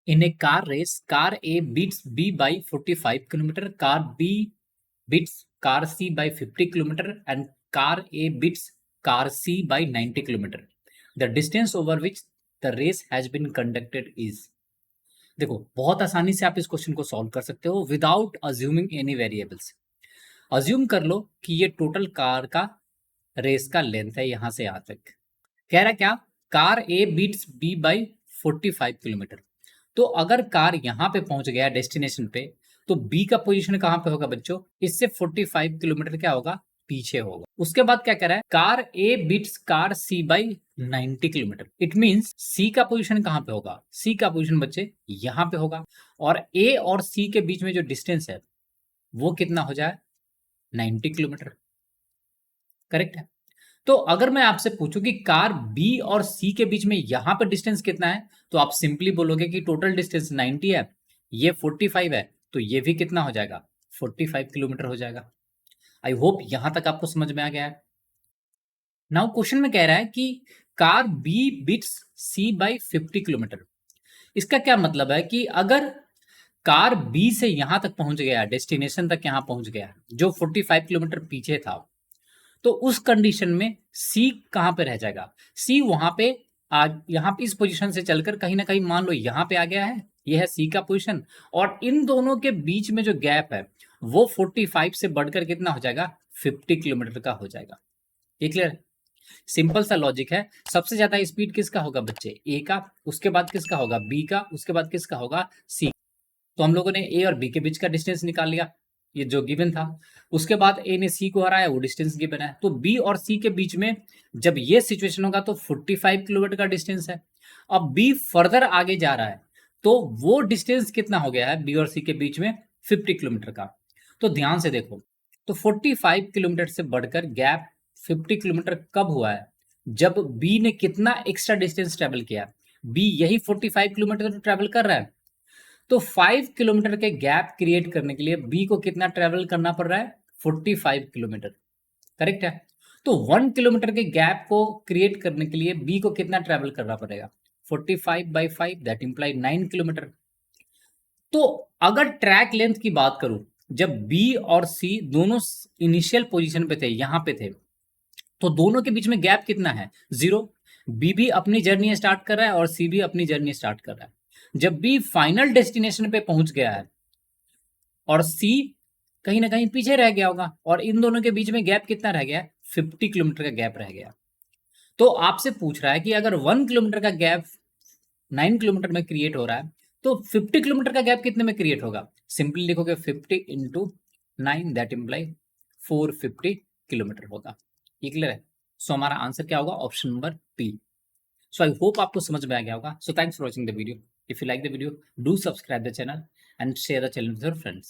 In a car race, car A beats B by 45 km, car B beats car C by 50 km, and car A beats car C by 90 km. The distance over which the race has been conducted is. देखो बहुत आसानी से आप इस question को solve कर सकते हो without assuming any variables. Assume कर लो कि ये टोटल कार का रेस का लेंथ है यहां से यहां तक। कह रहा क्या, car A beats B by 45 kilometre. तो अगर कार यहां पे पहुंच गया डेस्टिनेशन पे, तो बी का पोजीशन कहां पे होगा बच्चों? इससे 45 किलोमीटर क्या होगा? पीछे होगा। उसके बाद क्या कह रहा है, car A beats car C by 90 kilometre. It means C का पोजीशन कहां पे होगा? सी का पोजीशन बच्चे यहां पे होगा, और ए और सी के बीच में जो डिस्टेंस है वो कितना हो जाए? 90 किलोमीटर। करेक्ट है। तो अगर मैं आपसे पूछूं कि कार बी और सी के बीच में यहां पर डिस्टेंस कितना है, तो आप सिंपली बोलोगे कि टोटल डिस्टेंस 90 है, ये 45 है, तो ये भी कितना हो जाएगा? 45 किलोमीटर हो जाएगा। आई होप यहां तक आपको समझ में आ गया है। नाउ क्वेश्चन में कह रहा है कि car B beats C by 50 kilometre. इसका क्या मतलब है कि अगर कार बी से यहां तक पहुंच गया, डेस्टिनेशन तक यहां पहुंच गया जो 45 किलोमीटर पीछे था, तो उस कंडीशन में सी कहां पे रह जाएगा? सी वहां पे आज यहां पे इस पोजीशन से चलकर कहीं ना कहीं मान लो यहां पे आ गया है, ये है सी का पोजीशन, और इन दोनों के बीच में जो गैप है वो 45 से बढ़कर कितना हो जाएगा? 50 किलोमीटर का हो जाएगा। ये क्लियर? सिंपल सा लॉजिक है। सबसे ज्यादा स्पीड किसका होगा बच्चे? ए का, उसके बाद किसका होगा? बी का, उसके बाद किसका होगा? सी। तो हम लोगों ने ए और बी के बीच का डिस्टेंस निकाल लिया, ये जो गिवन था। उसके बाद ए ने सी को हराया, वो डिस्टेंस गिवन है। तो बी और सी के बीच में जब ये सिचुएशन होगा तो 45 किलोमीटर का डिस्टेंस है। अब बी फर्दर आगे जा रहा है, तो वो डिस्टेंस कितना हो गया है बी और सी के बीच में? 50 किलोमीटर का। तो ध्यान से देखो, तो 45 किलोमीटर से बढ़कर गैप 50 किलोमीटर कब हुआ है? जब बी ने कितना एक्स्ट्रा डिस्टेंस ट्रेवल किया? बी यही 45 किलोमीटर तो ट्रेवल कर रहा है, तो 5 किलोमीटर के गैप क्रिएट करने के लिए बी को कितना ट्रेवल करना पड़ रहा है? 45 किलोमीटर। करेक्ट है। तो 1 किलोमीटर के गैप को क्रिएट करने के लिए बी को कितना ट्रेवल करना पड़ेगा? 45 बाई 5 दैट इंप्लाई 9 किलोमीटर। तो अगर ट्रैक लेंथ की बात करूं, जब बी और सी दोनों इनिशियल पोजीशन पे थे, यहां पे थे, तो दोनों के बीच में गैप कितना है? 0। बी भी अपनी जर्नी स्टार्ट कर रहा है और सी भी अपनी जर्नी स्टार्ट कर रहा है। जब बी फाइनल डेस्टिनेशन पे पहुंच गया है और सी कहीं ना कहीं पीछे रह गया होगा, और इन दोनों के बीच में गैप कितना रह गया? 50 किलोमीटर का गैप रह गया। तो आपसे पूछ रहा है कि अगर 1 किलोमीटर का गैप 9 किलोमीटर में क्रिएट हो रहा है, तो 50 किलोमीटर का गैप कितने में क्रिएट होगा? सिंपली लिखोगे 50 इंटू 9 दैट इम्प्लाई 450 किलोमीटर होगा। ये क्लियर है? सो हमारा आंसर क्या होगा? Option number P. So I hope आपको समझ में आ गया होगा. So thanks for watching the video. If you like the video, do subscribe the channel and share the channel with your friends.